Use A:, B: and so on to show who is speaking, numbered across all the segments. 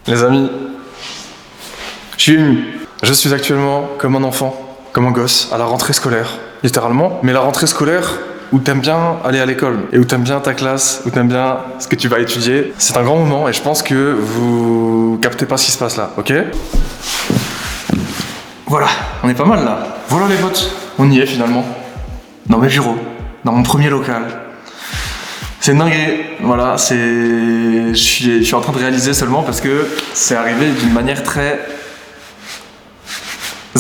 A: Les amis, je suis ému. Je suis actuellement comme un enfant, comme un gosse, à la rentrée scolaire, littéralement. Mais la rentrée scolaire où t'aimes bien aller à l'école et où t'aimes bien ta classe, où t'aimes bien ce que tu vas étudier, c'est un grand moment et je pense que vous captez pas ce qui se passe là, ok? Voilà, on est pas mal là. Voilà les potes, on y est finalement. Dans mes bureaux, dans mon premier local. C'est une dinguerie, voilà, je suis en train de réaliser seulement parce que c'est arrivé d'une manière très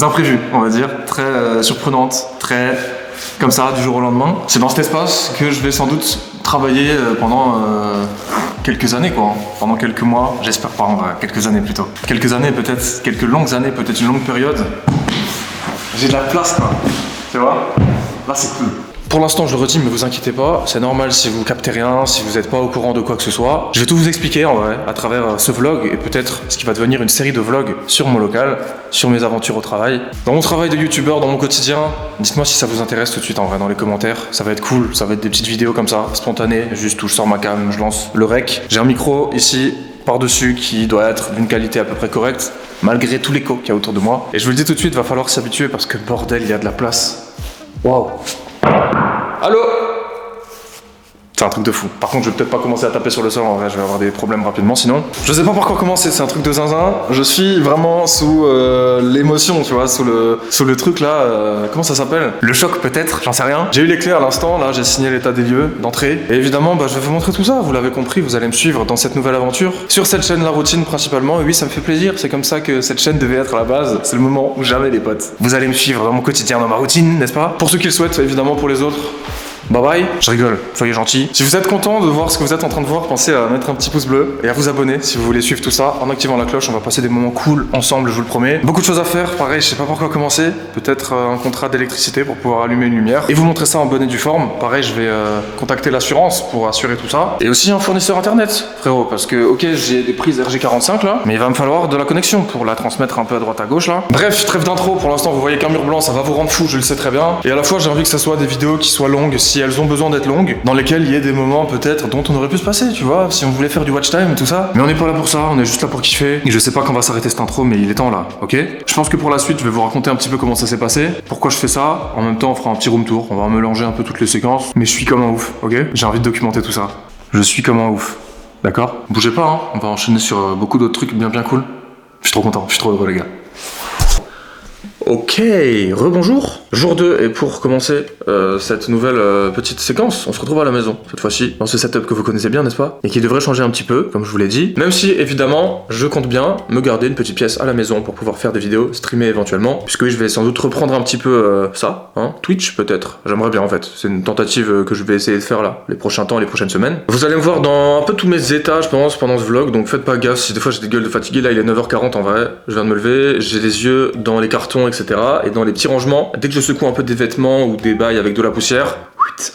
A: imprévue, on va dire, très surprenante, très comme ça, du jour au lendemain. C'est dans cet espace que je vais sans doute travailler pendant quelques années, quoi. Pendant quelques mois, j'espère pas, en vrai, quelques années plutôt. Quelques années, peut-être, quelques longues années, peut-être une longue période. J'ai de la place, quoi. Tu vois? Là, c'est cool. Pour l'instant, je le redis, mais vous inquiétez pas, c'est normal si vous captez rien, si vous n'êtes pas au courant de quoi que ce soit. Je vais tout vous expliquer en vrai, à travers ce vlog, et peut-être ce qui va devenir une série de vlogs sur mon local, sur mes aventures au travail. Dans mon travail de youtubeur, dans mon quotidien, dites-moi si ça vous intéresse tout de suite en vrai, dans les commentaires. Ça va être cool, ça va être des petites vidéos comme ça, spontanées, juste où je sors ma cam, je lance le rec. J'ai un micro ici, par-dessus, qui doit être d'une qualité à peu près correcte, malgré tout l'écho qu'il y a autour de moi. Et je vous le dis tout de suite, va falloir s'habituer parce que bordel, il y a de la place. Waouh! Allô? C'est un truc de fou. Par contre, je vais peut-être pas commencer à taper sur le sol, en vrai, je vais avoir des problèmes rapidement sinon. Je sais pas par quoi commencer, c'est un truc de zinzin. Je suis vraiment sous l'émotion, tu vois, sous le truc là, comment ça s'appelle? Le choc peut-être, j'en sais rien. J'ai eu les clés à l'instant, là j'ai signé l'état des lieux d'entrée. Et évidemment, je vais vous montrer tout ça, vous l'avez compris, vous allez me suivre dans cette nouvelle aventure. Sur cette chaîne La Routine principalement, et oui ça me fait plaisir, c'est comme ça que cette chaîne devait être à la base. C'est le moment où jamais les potes. Vous allez me suivre dans mon quotidien, dans ma routine, n'est-ce pas? Pour ceux qui le souhaitent, évidemment pour les autres. Bye bye, je rigole, soyez gentils. Si vous êtes content de voir ce que vous êtes en train de voir, pensez à mettre un petit pouce bleu et à vous abonner si vous voulez suivre tout ça. En activant la cloche, on va passer des moments cool ensemble, je vous le promets. Beaucoup de choses à faire, pareil, je sais pas par quoi commencer. Peut-être un contrat d'électricité pour pouvoir allumer une lumière. Et vous montrer ça en bonne et due forme. Pareil, je vais contacter l'assurance pour assurer tout ça. Et aussi un fournisseur internet, frérot, parce que ok, j'ai des prises RG45 là, mais il va me falloir de la connexion pour la transmettre un peu à droite à gauche là. Bref, trêve d'intro, pour l'instant vous voyez qu'un mur blanc, ça va vous rendre fou, je le sais très bien. Et à la fois j'ai envie que ça soit des vidéos qui soient longues, si elles ont besoin d'être longues, dans lesquelles il y ait des moments peut-être dont on aurait pu se passer, tu vois, si on voulait faire du watch time et tout ça. Mais on n'est pas là pour ça, on est juste là pour kiffer. Et je sais pas quand va s'arrêter cette intro, mais il est temps là, ok? Je pense que pour la suite, je vais vous raconter un petit peu comment ça s'est passé, pourquoi je fais ça. En même temps, on fera un petit room tour, on va mélanger un peu toutes les séquences. Mais je suis comme un ouf, ok? J'ai envie de documenter tout ça. Je suis comme un ouf, d'accord? Bougez pas, hein, on va enchaîner sur beaucoup d'autres trucs bien cool. Je suis trop content, je suis trop heureux les gars. Ok, rebonjour, jour 2, et pour commencer cette nouvelle petite séquence, on se retrouve à la maison, cette fois-ci, dans ce setup que vous connaissez bien, n'est-ce pas? Et qui devrait changer un petit peu, comme je vous l'ai dit, même si, évidemment, je compte bien me garder une petite pièce à la maison pour pouvoir faire des vidéos, streamer éventuellement, puisque oui, je vais sans doute reprendre un petit peu ça, hein, Twitch peut-être, j'aimerais bien en fait, c'est une tentative que je vais essayer de faire là, les prochains temps, les prochaines semaines. Vous allez me voir dans un peu tous mes états, je pense, pendant ce vlog, donc faites pas gaffe si des fois j'ai des gueules de fatigué, là il est 9h40 en vrai, je viens de me lever, j'ai les yeux dans les cartons, etc. Et dans les petits rangements, dès que je secoue un peu des vêtements ou des bails avec de la poussière,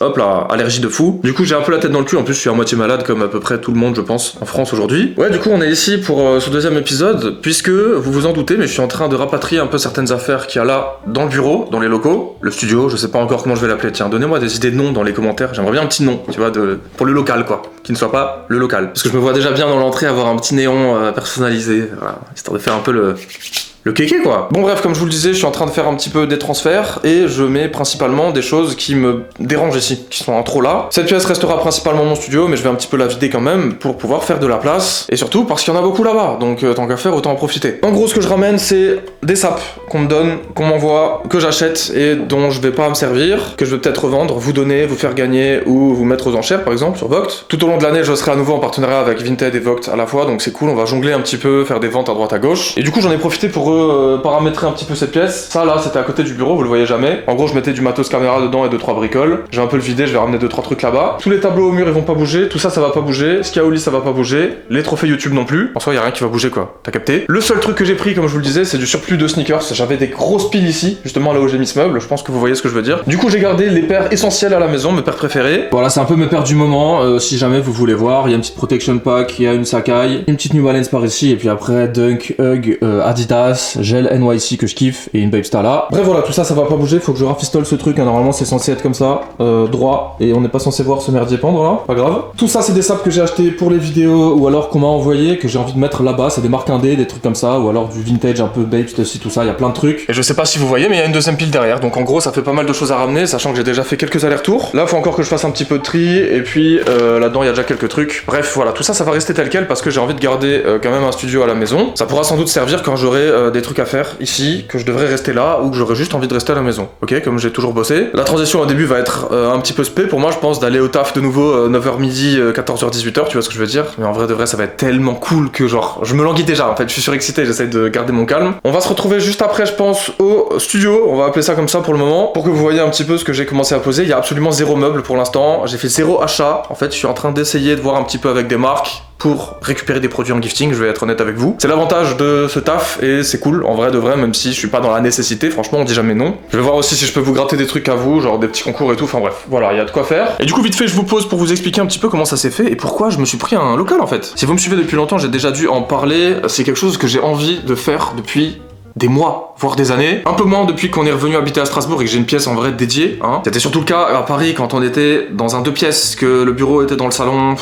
A: hop là, allergie de fou. Du coup j'ai un peu la tête dans le cul, en plus je suis à moitié malade comme à peu près tout le monde je pense en France aujourd'hui. Ouais, du coup on est ici pour ce deuxième épisode, puisque vous vous en doutez, mais je suis en train de rapatrier un peu certaines affaires qu'il y a là dans le bureau, dans les locaux, le studio, je sais pas encore comment je vais l'appeler. Tiens, donnez-moi des idées de noms dans les commentaires, j'aimerais bien un petit nom, tu vois, pour le local quoi, qui ne soit pas le local. Parce que je me vois déjà bien dans l'entrée avoir un petit néon personnalisé, voilà, histoire de faire un peu le kéké quoi. Bon bref, comme je vous le disais, je suis en train de faire un petit peu des transferts et je mets principalement des choses qui me dérangent ici, qui sont en trop là. Cette pièce restera principalement mon studio, mais je vais un petit peu la vider quand même pour pouvoir faire de la place. Et surtout parce qu'il y en a beaucoup là-bas, donc tant qu'à faire, autant en profiter. En gros, ce que je ramène, c'est des sapes qu'on me donne, qu'on m'envoie, que j'achète et dont je vais pas me servir, que je vais peut-être revendre, vous donner, vous faire gagner ou vous mettre aux enchères par exemple sur Vogt. Tout au long de l'année, je serai à nouveau en partenariat avec Vinted et Vogt à la fois, donc c'est cool, on va jongler un petit peu, faire des ventes à droite à gauche. Et du coup, j'en ai profité pour paramétrer un petit peu cette pièce. Ça là, c'était à côté du bureau, vous le voyez jamais. En gros, je mettais du matos caméra dedans et 2-3 bricoles. Je vais un peu le vider, je vais ramener 2-3 trucs là-bas. Tous les tableaux au mur, ils vont pas bouger. Tout ça, ça va pas bouger. Ce qu'il y a au lit, ça va pas bouger. Les trophées YouTube non plus. En soi, y a rien qui va bouger quoi. T'as capté? Le seul truc que j'ai pris, comme je vous le disais, c'est du surplus de sneakers. J'avais des grosses piles ici, justement là où j'ai mis ce meuble. Je pense que vous voyez ce que je veux dire. Du coup, j'ai gardé les paires essentielles à la maison, mes paires préférées. Voilà, c'est un peu mes paires du moment. Si jamais vous voulez voir, il y a une petite protection pack, il y a une Sakai, une petite New Balance par ici, et puis après Dunk, Hug, Adidas. Adidas, gel NYC que je kiffe et une Babesta là. Bref voilà, tout ça va pas bouger, faut que je rafistole ce truc, hein. Normalement c'est censé être comme ça, droit, et on n'est pas censé voir ce merdier pendre là, pas grave. Tout ça c'est des sapes que j'ai acheté pour les vidéos ou alors qu'on m'a envoyé, que j'ai envie de mettre là-bas, c'est des marques indé, des trucs comme ça, ou alors du vintage un peu Babes aussi, tout ça, il y a plein de trucs. Et je sais pas si vous voyez, mais il y a une deuxième pile derrière, donc en gros ça fait pas mal de choses à ramener, sachant que j'ai déjà fait quelques allers-retours. Là faut encore que je fasse un petit peu de tri, et puis là-dedans il y a déjà quelques trucs. Bref voilà, tout ça va rester tel quel parce que j'ai envie de garder quand même un studio à la maison. Ça pourra sans doute servir quand j'aurai des trucs à faire ici, que je devrais rester là, ou que j'aurai juste envie de rester à la maison, ok, comme j'ai toujours bossé. La transition au début va être un petit peu spé pour moi, je pense, d'aller au taf de nouveau 9h midi, 14h, 18h, tu vois ce que je veux dire. Mais en vrai de vrai ça va être tellement cool que genre, je me languis déjà en fait, je suis surexcité, j'essaie de garder mon calme. On va se retrouver juste après je pense au studio, on va appeler ça comme ça pour le moment, pour que vous voyez un petit peu ce que j'ai commencé à poser. Il y a absolument zéro meuble pour l'instant, j'ai fait zéro achat, en fait je suis en train d'essayer de voir un petit peu avec des marques pour récupérer des produits en gifting, je vais être honnête avec vous. C'est l'avantage de ce taf et c'est cool, en vrai de vrai, même si je suis pas dans la nécessité, franchement on dit jamais non. Je vais voir aussi si je peux vous gratter des trucs à vous, genre des petits concours et tout, enfin bref, voilà, il y a de quoi faire. Et du coup vite fait je vous pose pour vous expliquer un petit peu comment ça s'est fait et pourquoi je me suis pris un local en fait. Si vous me suivez depuis longtemps, j'ai déjà dû en parler, c'est quelque chose que j'ai envie de faire depuis des mois, voire des années. Un peu moins depuis qu'on est revenu habiter à Strasbourg et que j'ai une pièce en vrai dédiée, hein. C'était surtout le cas à Paris quand on était dans un 2 pièces, que le bureau était dans le salon.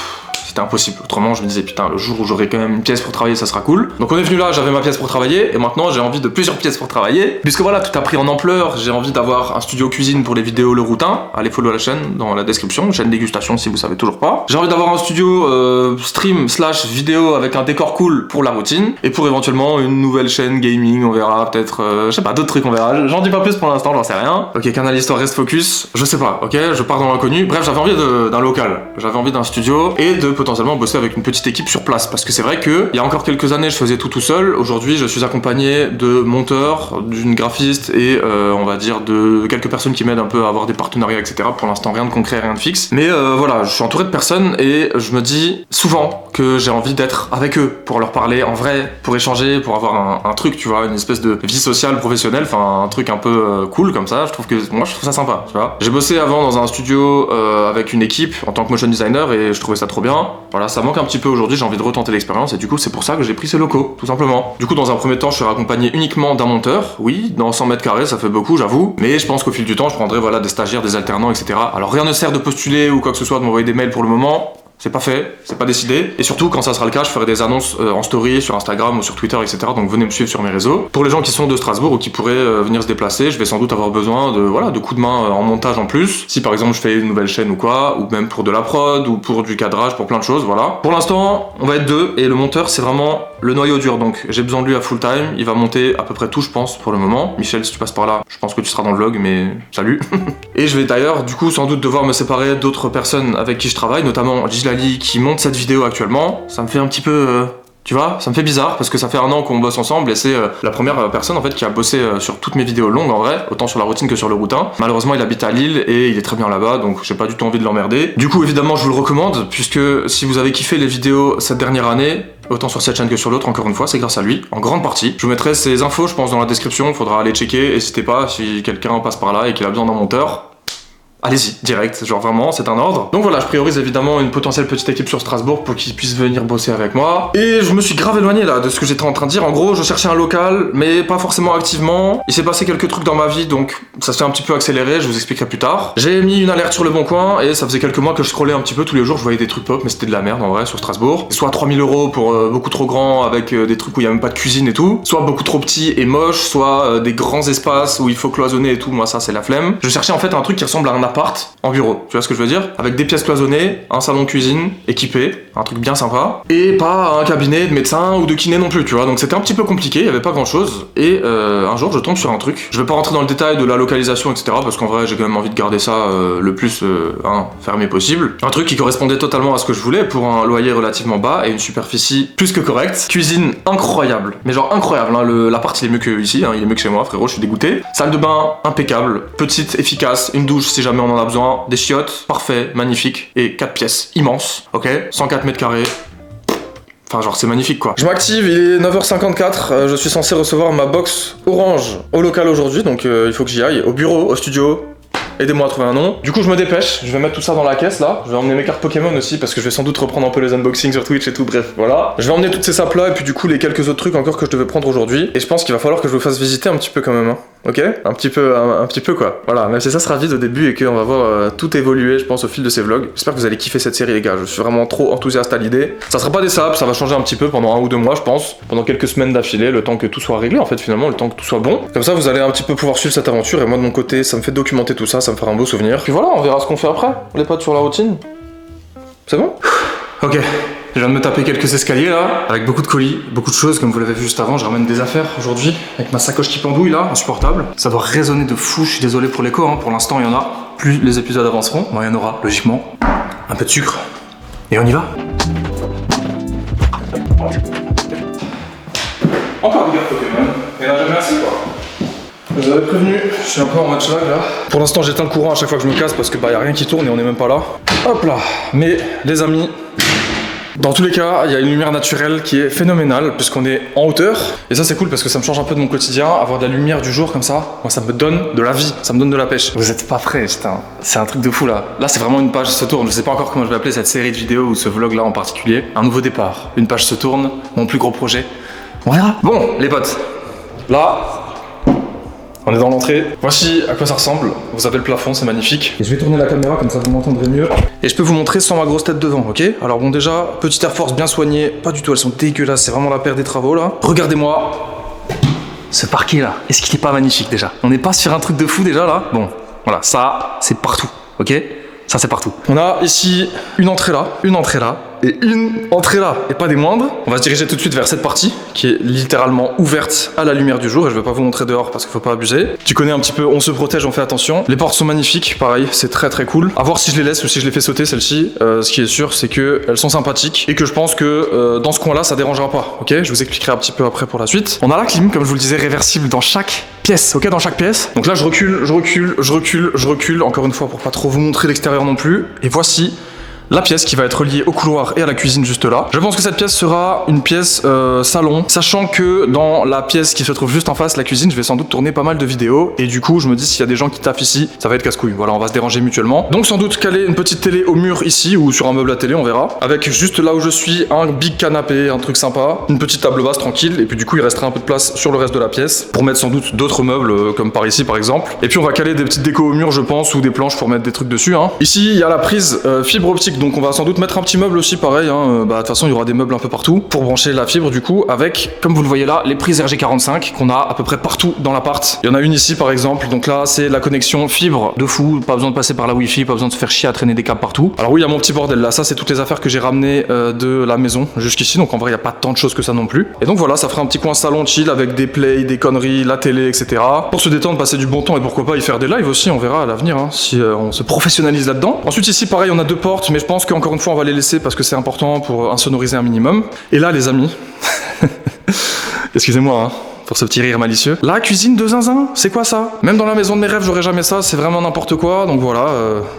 A: C'était impossible. Autrement, je me disais, putain, le jour où j'aurai quand même une pièce pour travailler, ça sera cool. Donc on est venu là, j'avais ma pièce pour travailler, et maintenant j'ai envie de plusieurs pièces pour travailler. Puisque voilà, tout a pris en ampleur, j'ai envie d'avoir un studio cuisine pour les vidéos Le Routin. Allez follow la chaîne dans la description, chaîne dégustation si vous savez toujours pas. J'ai envie d'avoir un studio stream / vidéo avec un décor cool pour la routine. Et pour éventuellement une nouvelle chaîne gaming, on verra peut-être, je sais pas, d'autres trucs, on verra. J'en dis pas plus pour l'instant, j'en sais rien. Ok, Canal Histoire reste focus, je sais pas, ok, je pars dans l'inconnu. Bref, j'avais envie d'un local, j'avais envie d'un studio et de potentiellement bosser avec une petite équipe sur place, parce que c'est vrai que il y a encore quelques années je faisais tout seul. Aujourd'hui je suis accompagné de monteurs, d'une graphiste et on va dire de quelques personnes qui m'aident un peu à avoir des partenariats, etc. Pour l'instant rien de concret, rien de fixe, mais voilà, je suis entouré de personnes et je me dis souvent que j'ai envie d'être avec eux pour leur parler en vrai, pour échanger, pour avoir un truc, tu vois, une espèce de vie sociale professionnelle, enfin un truc un peu cool comme ça. Je trouve ça sympa, tu vois. J'ai bossé avant dans un studio avec une équipe en tant que motion designer et je trouvais ça trop bien. Voilà, ça manque un petit peu aujourd'hui, j'ai envie de retenter l'expérience et du coup c'est pour ça que j'ai pris ces locaux, tout simplement. Du coup dans un premier temps je serai accompagné uniquement d'un monteur, oui, dans 100 mètres carrés ça fait beaucoup j'avoue, mais je pense qu'au fil du temps je prendrai voilà des stagiaires, des alternants, etc. Alors rien ne sert de postuler ou quoi que ce soit, de m'envoyer des mails pour le moment. C'est pas fait, c'est pas décidé. Et surtout, quand ça sera le cas, je ferai des annonces en story, sur Instagram ou sur Twitter, etc. Donc venez me suivre sur mes réseaux. Pour les gens qui sont de Strasbourg ou qui pourraient venir se déplacer, je vais sans doute avoir besoin de coups de main en montage en plus. Si par exemple je fais une nouvelle chaîne ou quoi, ou même pour de la prod, ou pour du cadrage, pour plein de choses, voilà. Pour l'instant, on va être 2, et le monteur c'est vraiment le noyau dur. Donc j'ai besoin de lui à full time, il va monter à peu près tout je pense pour le moment. Michel, si tu passes par là, je pense que tu seras dans le vlog, mais salut. Et je vais d'ailleurs du coup sans doute devoir me séparer d'autres personnes avec qui je travaille, notamment Gilali qui monte cette vidéo actuellement. Ça me fait un petit peu... tu vois, ça me fait bizarre parce que ça fait 1 an qu'on bosse ensemble et c'est la première personne en fait qui a bossé sur toutes mes vidéos longues en vrai, autant sur la routine que sur le routin. Malheureusement il habite à Lille et il est très bien là-bas, donc j'ai pas du tout envie de l'emmerder. Du coup évidemment je vous le recommande, puisque si vous avez kiffé les vidéos cette dernière année, autant sur cette chaîne que sur l'autre, encore une fois c'est grâce à lui, en grande partie. Je vous mettrai ses infos je pense dans la description, faudra aller checker, n'hésitez pas si quelqu'un passe par là et qu'il a besoin d'un monteur. Allez-y, direct, genre vraiment, c'est un ordre. Donc voilà, je priorise évidemment une potentielle petite équipe sur Strasbourg pour qu'ils puissent venir bosser avec moi. Et je me suis grave éloigné là de ce que j'étais en train de dire. En gros, je cherchais un local, mais pas forcément activement. Il s'est passé quelques trucs dans ma vie, donc ça s'est un petit peu accéléré, je vous expliquerai plus tard. J'ai mis une alerte sur Le Bon Coin, et ça faisait quelques mois que je scrollais un petit peu tous les jours, je voyais des trucs pop, mais c'était de la merde en vrai sur Strasbourg. Soit 3000 € pour beaucoup trop grand, avec des trucs où il y a même pas de cuisine et tout. Soit beaucoup trop petit et moche, soit des grands espaces où il faut cloisonner et tout, moi ça c'est la flemme. Je cherchais en fait un truc qui ressemble à un appart en bureau. Tu vois ce que je veux dire? Avec des pièces cloisonnées, un salon cuisine équipé, un truc bien sympa, et pas un cabinet de médecin ou de kiné non plus, tu vois. Donc c'était un petit peu compliqué, il y avait pas grand chose. Et un jour je tombe sur un truc. Je vais pas rentrer dans le détail de la localisation, etc. parce qu'en vrai j'ai quand même envie de garder ça le plus fermé possible. Un truc qui correspondait totalement à ce que je voulais pour un loyer relativement bas et une superficie plus que correcte. Cuisine incroyable, mais genre incroyable, hein. L'appart il est mieux que ici, hein. Il est mieux que chez moi frérot, je suis dégoûté. Salle de bain impeccable, petite, efficace, une douche si jamais on en a besoin, des chiottes, parfait, magnifique, et 4 pièces immenses, ok, 104 mètres carrés. Enfin genre c'est magnifique quoi. Je m'active, il est 9h54, je suis censé recevoir ma box orange au local aujourd'hui, donc il faut que j'y aille, au bureau, au studio. Aidez-moi à trouver un nom. Du coup, je me dépêche. Je vais mettre tout ça dans la caisse là. Je vais emmener mes cartes Pokémon aussi parce que je vais sans doute reprendre un peu les unboxings sur Twitch et tout. Bref, voilà. Je vais emmener toutes ces sapes là et puis du coup les quelques autres trucs encore que je devais prendre aujourd'hui. Et je pense qu'il va falloir que je vous fasse visiter un petit peu quand même. Hein. Ok, un petit peu quoi. Voilà, même si ça sera vite au début et qu'on va voir tout évoluer, je pense, au fil de ces vlogs. J'espère que vous allez kiffer cette série, les gars. Je suis vraiment trop enthousiaste à l'idée. Ça sera pas des sapes, ça va changer un petit peu pendant 1 ou 2 mois, je pense. Pendant quelques semaines d'affilée, le temps que tout soit réglé, en fait, finalement, le temps que tout soit bon. Comme ça, vous allez un petit peu pouvoir suivre cette aventure. Et moi, de mon côté, ça me fait documenter tout ça, ça me fera un beau souvenir. Puis voilà, on verra ce qu'on fait après. Les potes sur la routine. C'est bon? Ok. Je viens de me taper quelques escaliers là, avec beaucoup de colis, beaucoup de choses, comme vous l'avez vu juste avant. Je ramène des affaires aujourd'hui, avec ma sacoche qui pendouille là, insupportable. Ça doit résonner de fou, je suis désolé pour l'écho, hein. Pour l'instant il y en a. Plus les épisodes avanceront, il y en aura, logiquement. Un peu de sucre. Et on y va. Encore des cartes Pokémon, et là jamais assez quoi. Je vous avais prévenu, je suis un peu en mode schlag là. Pour l'instant j'éteins le courant à chaque fois que je me casse parce que y a rien qui tourne et on est même pas là. Hop là. Mais les amis, dans tous les cas, il y a une lumière naturelle qui est phénoménale puisqu'on est en hauteur. Et ça c'est cool parce que ça me change un peu de mon quotidien. Avoir de la lumière du jour comme ça, moi ça me donne de la vie, ça me donne de la pêche. Vous êtes pas prêts, putain. C'est un truc de fou là. Là c'est vraiment une page se tourne. Je sais pas encore comment je vais appeler cette série de vidéos ou ce vlog là en particulier. Un nouveau départ. Une page se tourne, mon plus gros projet. On verra. Bon les potes, là... on est dans l'entrée. Voici à quoi ça ressemble. Vous avez le plafond, c'est magnifique. Et je vais tourner la caméra comme ça vous m'entendrez mieux. Et je peux vous montrer sans ma grosse tête devant, ok? Alors bon déjà, petite Air Force bien soignée. Pas du tout, elles sont dégueulasses. C'est vraiment la paire des travaux là. Regardez-moi. Ce parquet là, est-ce qu'il est pas magnifique déjà? On n'est pas sur un truc de fou déjà là? Bon, voilà, ça c'est partout, ok? Ça c'est partout. On a ici une entrée là et une entrée là, et pas des moindres. On va se diriger tout de suite vers cette partie qui est littéralement ouverte à la lumière du jour et je vais pas vous montrer dehors parce qu'il faut pas abuser. Tu connais un petit peu, on se protège, on fait attention. Les portes sont magnifiques, pareil, c'est très très cool. À voir si je les laisse ou si je les fais sauter celles-ci. Ce qui est sûr, c'est que elles sont sympathiques et que je pense que dans ce coin-là, ça dérangera pas. Ok, je vous expliquerai un petit peu après pour la suite. On a la clim, comme je vous le disais, réversible dans chaque pièce, ok, dans chaque pièce. Donc là, je recule, encore une fois pour pas trop vous montrer l'extérieur non plus. Et voici la pièce qui va être reliée au couloir et à la cuisine juste là. Je pense que cette pièce sera une pièce salon, sachant que dans la pièce qui se trouve juste en face, la cuisine, je vais sans doute tourner pas mal de vidéos et du coup je me dis s'il y a des gens qui taffent ici, ça va être casse-couille. Voilà, on va se déranger mutuellement. Donc sans doute caler une petite télé au mur ici ou sur un meuble à télé, on verra. Avec juste là où je suis, un big canapé, un truc sympa, une petite table basse tranquille et puis du coup il restera un peu de place sur le reste de la pièce pour mettre sans doute d'autres meubles comme par ici par exemple. Et puis on va caler des petites décos au mur je pense ou des planches pour mettre des trucs dessus. Hein. Ici il y a la prise fibre optique. Donc on va sans doute mettre un petit meuble aussi pareil, hein. De toute façon il y aura des meubles un peu partout pour brancher la fibre du coup avec, comme vous le voyez là, les prises RG45 qu'on a à peu près partout dans l'appart. Il y en a une ici par exemple, donc là c'est la connexion fibre de fou, pas besoin de passer par la wifi, pas besoin de se faire chier à traîner des câbles partout. Alors oui il y a mon petit bordel là, ça c'est toutes les affaires que j'ai ramenées de la maison jusqu'ici, donc en vrai il n'y a pas tant de choses que ça non plus. Et donc voilà, ça fera un petit coin salon chill avec des plays, des conneries, la télé, etc. Pour se détendre, passer du bon temps et pourquoi pas y faire des lives aussi, on verra à l'avenir hein, si on se professionnalise là-dedans. Ensuite ici pareil on a 2 portes, mais je pense qu'encore une fois on va les laisser parce que c'est important pour insonoriser un minimum. Et là les amis, excusez-moi hein, pour ce petit rire malicieux. La cuisine de zinzin, c'est quoi ça? Même dans la maison de mes rêves j'aurais jamais ça, c'est vraiment n'importe quoi, donc voilà,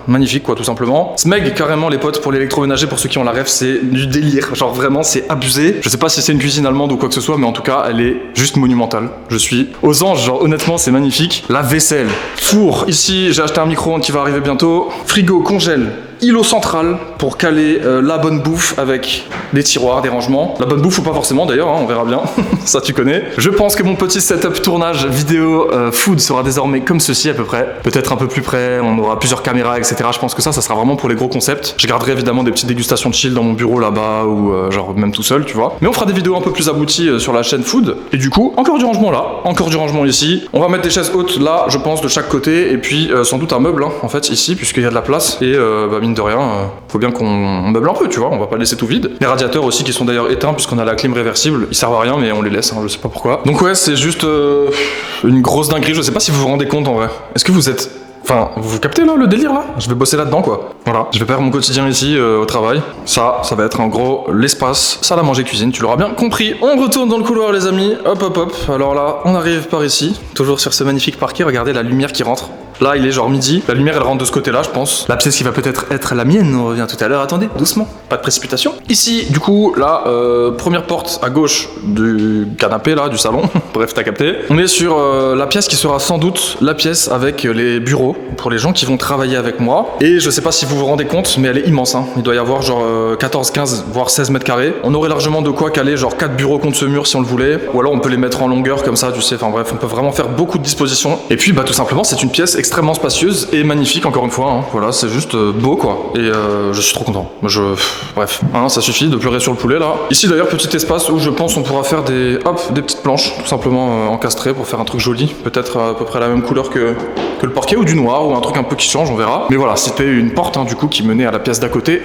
A: magnifique quoi tout simplement. Smeg carrément les potes pour l'électroménager, pour ceux qui ont la rêve, c'est du délire, genre vraiment c'est abusé. Je sais pas si c'est une cuisine allemande ou quoi que ce soit, mais en tout cas elle est juste monumentale. Je suis aux anges, genre honnêtement c'est magnifique. La vaisselle, four, ici j'ai acheté un micro-ondes qui va arriver bientôt, frigo, congèle, îlot central pour caler la bonne bouffe avec des tiroirs, des rangements. La bonne bouffe ou pas forcément d'ailleurs, hein, on verra bien, ça tu connais. Je pense que mon petit setup tournage vidéo food sera désormais comme ceci à peu près. Peut-être un peu plus près, on aura plusieurs caméras, etc. Je pense que ça sera vraiment pour les gros concepts. Je garderai évidemment des petites dégustations de chill dans mon bureau là-bas ou genre même tout seul, tu vois. Mais on fera des vidéos un peu plus abouties sur la chaîne food. Et du coup, encore du rangement là, encore du rangement ici. On va mettre des chaises hautes là, je pense, de chaque côté. Et puis sans doute un meuble, hein, en fait, ici, puisqu'il y a de la place. Et mine de rien, faut bien qu'on meuble un peu, tu vois, on va pas laisser tout vide. Les radiateurs aussi qui sont d'ailleurs éteints puisqu'on a la clim réversible, ils servent à rien mais on les laisse, hein, je sais pas pourquoi. Donc ouais, c'est juste une grosse dinguerie, je sais pas si vous vous rendez compte en vrai. Est-ce que vous êtes... Enfin, vous captez là le délire là? Je vais bosser là-dedans quoi. Voilà, je vais faire mon quotidien ici au travail. Ça va être en gros l'espace salle à manger cuisine, tu l'auras bien compris. On retourne dans le couloir les amis, hop hop hop. Alors là, on arrive par ici, toujours sur ce magnifique parquet, regardez la lumière qui rentre. Là, il est genre midi. La lumière, elle rentre de ce côté-là, je pense. La pièce qui va peut-être être la mienne, on revient tout à l'heure. Attendez, doucement, pas de précipitation. Ici, du coup, là, première porte à gauche du canapé, là, du salon. Bref, t'as capté. On est sur la pièce qui sera sans doute la pièce avec les bureaux pour les gens qui vont travailler avec moi. Et je sais pas si vous vous rendez compte, mais elle est immense, hein. Il doit y avoir genre 14, 15, voire 16 mètres carrés. On aurait largement de quoi caler genre 4 bureaux contre ce mur si on le voulait. Ou alors on peut les mettre en longueur comme ça, tu sais. Enfin bref, on peut vraiment faire beaucoup de dispositions. Et puis, bah tout simplement, c'est une pièce extrêmement spacieuse et magnifique, encore une fois, hein. Voilà, c'est juste beau, quoi. Et je suis trop content. Bref, hein, ça suffit de pleurer sur le poulet, là. Ici, d'ailleurs, petit espace où je pense on pourra faire des petites planches, tout simplement encastrées pour faire un truc joli. Peut-être à peu près la même couleur que le parquet ou du noir ou un truc un peu qui change, on verra. Mais voilà, c'était une porte, hein, du coup, qui menait à la pièce d'à côté.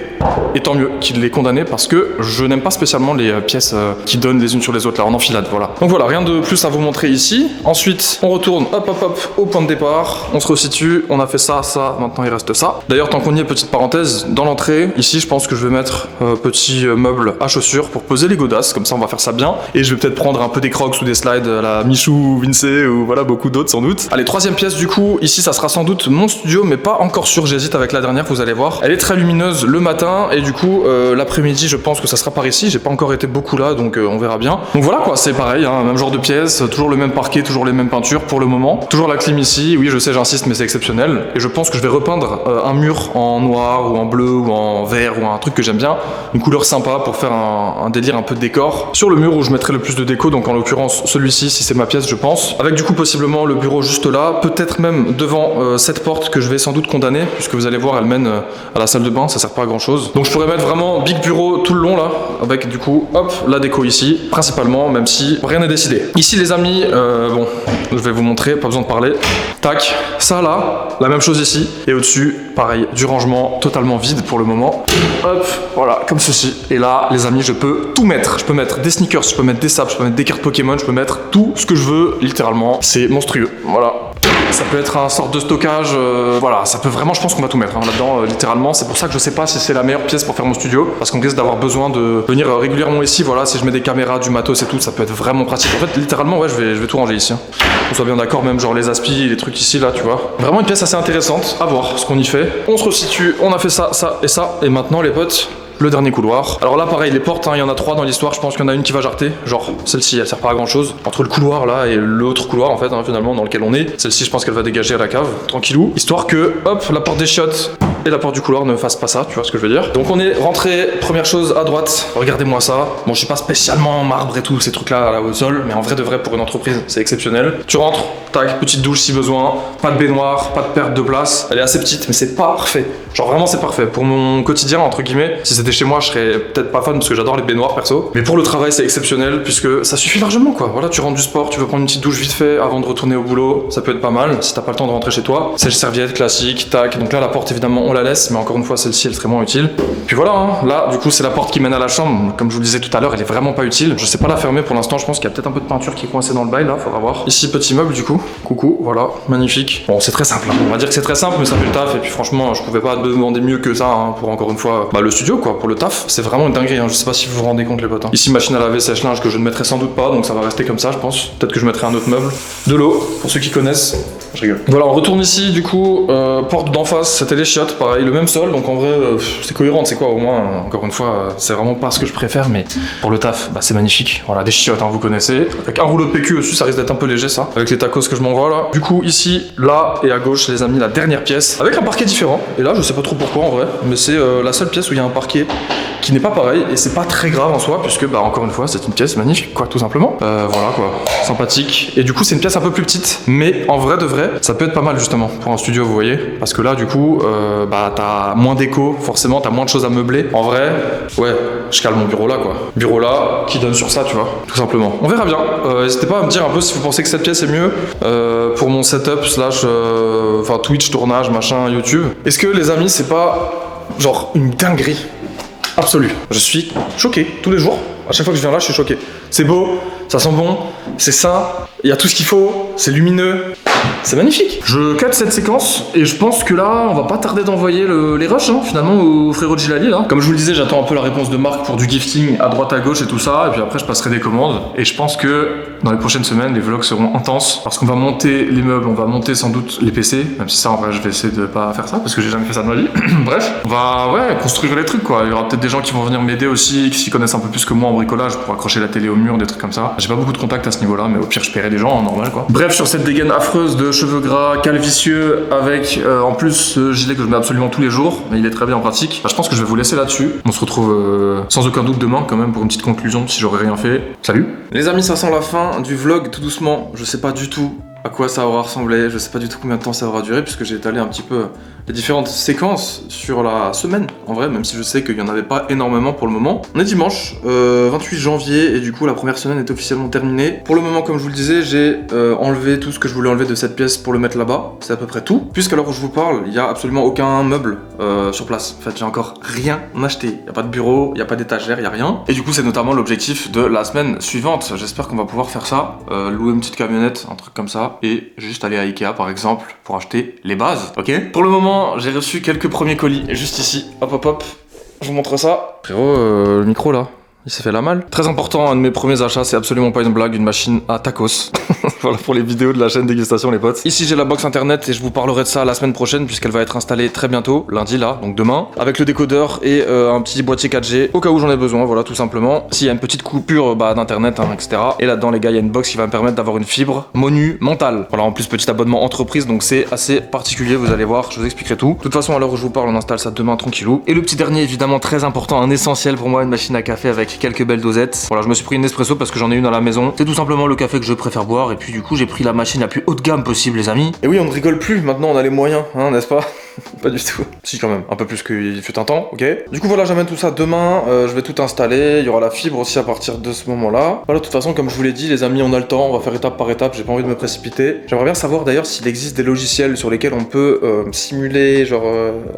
A: Et tant mieux qu'il l'ait condamné parce que je n'aime pas spécialement les pièces qui donnent les unes sur les autres, là, en enfilade, voilà. Donc voilà, rien de plus à vous montrer ici. Ensuite, on retourne, hop, au point de départ. On se resitue, on a fait ça, maintenant il reste ça. D'ailleurs, tant qu'on y est, petite parenthèse, dans l'entrée, ici, je pense que je vais mettre petit meuble à chaussures pour poser les godasses, comme ça on va faire ça bien. Et je vais peut-être prendre un peu des crocs ou des slides à la Michou, Vince ou voilà, beaucoup d'autres sans doute. Allez, troisième pièce du coup, ici ça sera sans doute mon studio, mais pas encore sûr, j'hésite avec la dernière, vous allez voir. Elle est très lumineuse le matin et du coup, l'après-midi, je pense que ça sera par ici. J'ai pas encore été beaucoup là, donc on verra bien. Donc voilà quoi, c'est pareil, hein, même genre de pièce, toujours le même parquet, toujours les mêmes peintures pour le moment. Toujours la clim ici, oui je sais j'insiste mais c'est exceptionnel. Et je pense que je vais repeindre un mur en noir ou en bleu ou en vert ou un truc que j'aime bien. Une couleur sympa pour faire un délire un peu de décor. Sur le mur où je mettrai le plus de déco, donc en l'occurrence celui-ci si c'est ma pièce je pense. Avec du coup possiblement le bureau juste là, peut-être même devant cette porte que je vais sans doute condamner, puisque vous allez voir elle mène à la salle de bain, ça sert pas à grand chose. Donc je pourrais mettre vraiment big bureau tout le long là, avec du coup hop la déco ici, principalement, même si rien n'est décidé. Ici les amis, bon, je vais vous montrer, pas besoin de parler. Tac, ça là, la même chose ici, et au-dessus, pareil, du rangement totalement vide pour le moment. Hop, voilà, comme ceci. Et là, les amis, je peux tout mettre. Je peux mettre des sneakers, je peux mettre des sables, je peux mettre des cartes Pokémon, je peux mettre tout ce que je veux, littéralement. C'est monstrueux, voilà. Ça peut être un sorte de stockage, voilà, ça peut vraiment, je pense qu'on va tout mettre hein, là-dedans, littéralement. C'est pour ça que je sais pas si c'est la meilleure pièce pour faire mon studio, parce qu'on risque d'avoir besoin de venir régulièrement ici, voilà, si je mets des caméras, du matos et tout, ça peut être vraiment pratique. En fait, littéralement, ouais, je vais tout ranger ici. Hein. On soit bien d'accord, même genre les aspis, les trucs ici, là, tu vois. Vraiment une pièce assez intéressante, à voir ce qu'on y fait. On se resitue, on a fait ça, ça et ça, et maintenant les potes, le dernier couloir. Alors là pareil, les portes, hein, il y en a 3 dans l'histoire, je pense qu'il y en a une qui va jarter, genre celle-ci elle sert pas à grand chose. Entre le couloir là et l'autre couloir en fait, hein, finalement dans lequel on est, celle-ci je pense qu'elle va dégager à la cave, tranquillou. Histoire que, hop, la porte des chiottes et la porte du couloir ne fassent pas ça, tu vois ce que je veux dire. Donc on est rentré, première chose à droite, regardez-moi ça. Bon je suis pas spécialement en marbre et tout, ces trucs là au sol, mais en vrai de vrai pour une entreprise c'est exceptionnel. Tu rentres, tac, petite douche si besoin, pas de baignoire, pas de perte de place. Elle est assez petite mais c'est parfait. Genre vraiment c'est parfait. Pour mon quotidien entre guillemets, si c'était chez moi je serais peut-être pas fan parce que j'adore les baignoires perso. Mais pour le travail c'est exceptionnel puisque ça suffit largement quoi. Voilà, tu rentres du sport, tu veux prendre une petite douche vite fait avant de retourner au boulot, ça peut être pas mal si t'as pas le temps de rentrer chez toi. Sèche-serviette classique, tac. Donc là la porte évidemment on la laisse, mais encore une fois celle-ci elle serait moins utile. Puis voilà, hein. Là du coup c'est la porte qui mène à la chambre. Comme je vous le disais tout à l'heure, elle est vraiment pas utile. Je sais pas la fermer pour l'instant, je pense qu'il y a peut-être un peu de peinture qui est coincée dans le bail là, faudra voir. Ici petit meuble du coup, coucou, voilà, magnifique. Bon c'est très simple, hein. On va dire que c'est très simple mais ça fait le taf et puis franchement je pouvais pas demander mieux que ça hein, pour encore une fois le studio quoi, pour le taf. C'est vraiment une dinguerie, hein. Je sais pas si vous vous rendez compte les potes. Hein. Ici machine à laver, sèche-linge que je ne mettrai sans doute pas, donc ça va rester comme ça je pense. Peut-être que je mettrai un autre meuble. De l'eau, pour ceux qui connaissent. Je rigole. Voilà, on retourne ici du coup, porte d'en face, c'était les chiottes, pareil, le même sol, donc en vrai c'est cohérent, c'est quoi au moins, encore une fois, c'est vraiment pas ce que je préfère, mais pour le taf, c'est magnifique. Voilà, des chiottes, hein, vous connaissez. Avec un rouleau de PQ dessus, ça risque d'être un peu léger ça, avec les tacos que je m'envoie là. Du coup, ici, là et à gauche, les amis, la dernière pièce, avec un parquet différent. Et là, je sais pas trop pourquoi en vrai, mais c'est la seule pièce où il y a un parquet qui n'est pas pareil, et c'est pas très grave en soi, puisque encore une fois, c'est une pièce magnifique, quoi, tout simplement. Voilà quoi, sympathique. Et du coup, c'est une pièce un peu plus petite, mais en vrai de vrai, ça peut être pas mal justement pour un studio, vous voyez, parce que là, du coup, t'as moins d'écho, forcément, t'as moins de choses à meubler. En vrai, ouais, je cale mon bureau là, quoi. Bureau là, qui donne sur ça, tu vois, tout simplement. On verra bien. N'hésitez pas à me dire un peu si vous pensez que cette pièce est mieux pour mon setup slash, Twitch, tournage, machin, YouTube. Est-ce que les amis, c'est pas genre une dinguerie absolue? Je suis choqué tous les jours. À chaque fois que je viens là, je suis choqué. C'est beau, ça sent bon, c'est sain, il y a tout ce qu'il faut, c'est lumineux. C'est magnifique. Je cut cette séquence et je pense que là, on va pas tarder d'envoyer les rushs finalement au frérot Gilali là. Comme je vous le disais, j'attends un peu la réponse de Marc pour du gifting à droite à gauche et tout ça. Et puis après, je passerai des commandes. Et je pense que dans les prochaines semaines, les vlogs seront intenses parce qu'on va monter les meubles, on va monter sans doute les PC. Même si ça, en vrai, je vais essayer de pas faire ça parce que j'ai jamais fait ça de ma vie. Bref, on va construire les trucs quoi. Il y aura peut-être des gens qui vont venir m'aider aussi, qui s'y connaissent un peu plus que moi en bricolage pour accrocher la télé au mur, des trucs comme ça. J'ai pas beaucoup de contacts à ce niveau-là, mais au pire, je paierai des gens, normal quoi. Bref, sur cette dégaine affreuse de cheveux gras, calvicieux, avec en plus ce gilet que je mets absolument tous les jours, mais il est très bien en pratique. Je pense que je vais vous laisser là-dessus. On se retrouve sans aucun doute demain quand même pour une petite conclusion si j'aurais rien fait. Salut. Les amis, ça sent la fin du vlog tout doucement. Je sais pas du tout à quoi ça aura ressemblé, je sais pas du tout combien de temps ça aura duré puisque j'ai étalé un petit peu les différentes séquences sur la semaine en vrai, même si je sais qu'il y en avait pas énormément pour le moment. On est dimanche 28 janvier et du coup la première semaine est officiellement terminée. Pour le moment, comme je vous le disais, j'ai enlevé tout ce que je voulais enlever de cette pièce pour le mettre là-bas, c'est à peu près tout. Puisqu'à l'heure où je vous parle, il y a absolument aucun meuble sur place. En fait, j'ai encore rien acheté, il y a pas de bureau, il y a pas d'étagère, il y a rien. Et du coup, c'est notamment l'objectif de la semaine suivante. J'espère qu'on va pouvoir faire ça, louer une petite camionnette, un truc comme ça. Et juste aller à Ikea par exemple pour acheter les bases, ok? Pour le moment, j'ai reçu quelques premiers colis juste ici. Hop hop hop, je vous montre ça. Frérot, le micro là, il s'est fait la malle. Très important, un de mes premiers achats, c'est absolument pas une blague, une machine à tacos. Voilà pour les vidéos de la chaîne Dégustation les potes. Ici j'ai la box internet et je vous parlerai de ça la semaine prochaine puisqu'elle va être installée très bientôt, lundi là, donc demain, avec le décodeur et un petit boîtier 4G au cas où j'en ai besoin, voilà tout simplement. S'il y a une petite coupure d'internet, etc. Et là-dedans les gars, il y a une box qui va me permettre d'avoir une fibre monumentale. Voilà, en plus petit abonnement entreprise, donc c'est assez particulier, vous allez voir, je vous expliquerai tout. De toute façon, à l'heure où je vous parle, on installe ça demain tranquillou. Et le petit dernier, évidemment très important, un essentiel pour moi, une machine à café avec quelques belles dosettes. Voilà, je me suis pris une Nespresso parce que j'en ai une à la maison. C'est tout simplement le café que je préfère boire et puis du coup j'ai pris la machine la plus haut de gamme possible les amis. Et oui, on ne rigole plus, maintenant on a les moyens, hein, n'est-ce pas? Pas du tout. Si quand même, un peu plus qu'il fut un temps, ok? Du coup voilà, j'amène tout ça demain, je vais tout installer, il y aura la fibre aussi à partir de ce moment-là. Voilà, de toute façon, comme je vous l'ai dit les amis, on a le temps, on va faire étape par étape, j'ai pas envie de me précipiter. J'aimerais bien savoir d'ailleurs s'il existe des logiciels sur lesquels on peut simuler genre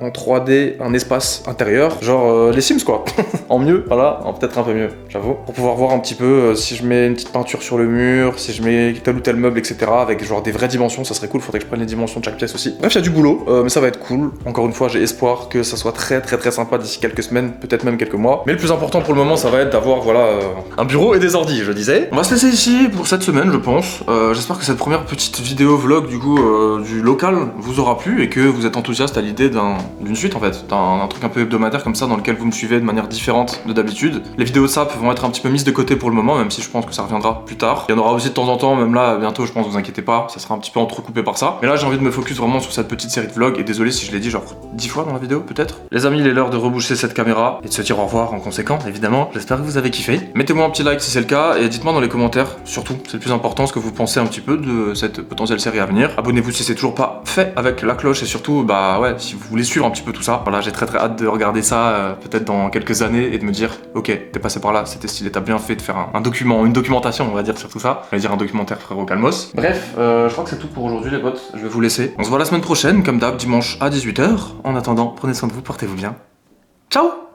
A: en 3D un espace intérieur, genre les Sims quoi. En mieux, voilà, en peut-être un peu mieux, j'avoue. Pour pouvoir voir un petit peu si je mets une petite peinture sur le mur, si je mets tel ou tel meuble, etc. avec genre des vraies dimensions, ça serait cool, faudrait que je prenne les dimensions de chaque pièce aussi. Bref, il y a du boulot, mais ça va être cool. Encore une fois, j'ai espoir que ça soit très sympa d'ici quelques semaines, peut-être même quelques mois. Mais le plus important pour le moment, ça va être d'avoir voilà un bureau et des ordis, je disais. On va se laisser ici pour cette semaine, je pense. J'espère que cette première petite vidéo vlog du coup du local vous aura plu et que vous êtes enthousiaste à l'idée d'une suite en fait, d'un truc un peu hebdomadaire comme ça dans lequel vous me suivez de manière différente de d'habitude. Les vidéos de SAP vont être un petit peu mises de côté pour le moment, même si je pense que ça reviendra plus tard. Il y en aura aussi de temps en temps, même là bientôt, je pense, vous inquiétez pas, ça sera un petit peu entrecoupé par ça. Mais là, j'ai envie de me focus vraiment sur cette petite série de vlogs et désolé si je l'ai dit genre 10 fois dans la vidéo peut-être. Les amis, il est l'heure de reboucher cette caméra et de se dire au revoir en conséquent, évidemment. J'espère que vous avez kiffé. Mettez-moi un petit like si c'est le cas et dites-moi dans les commentaires, surtout, c'est le plus important, ce que vous pensez un petit peu de cette potentielle série à venir. Abonnez-vous si c'est toujours pas fait avec la cloche et surtout, bah ouais, si vous voulez suivre un petit peu tout ça. Voilà, j'ai très hâte de regarder ça peut-être dans quelques années et de me dire, ok, t'es passé par là, c'était stylé, t'as bien fait de faire un document, une documentation, on va dire sur tout ça. On va dire un documentaire frérot Calmos. Bref, je crois que c'est tout pour aujourd'hui les potes, je vais vous laisser. On se voit la semaine prochaine, comme d'hab, dimanche à 18h. En attendant, prenez soin de vous, portez-vous bien. Ciao!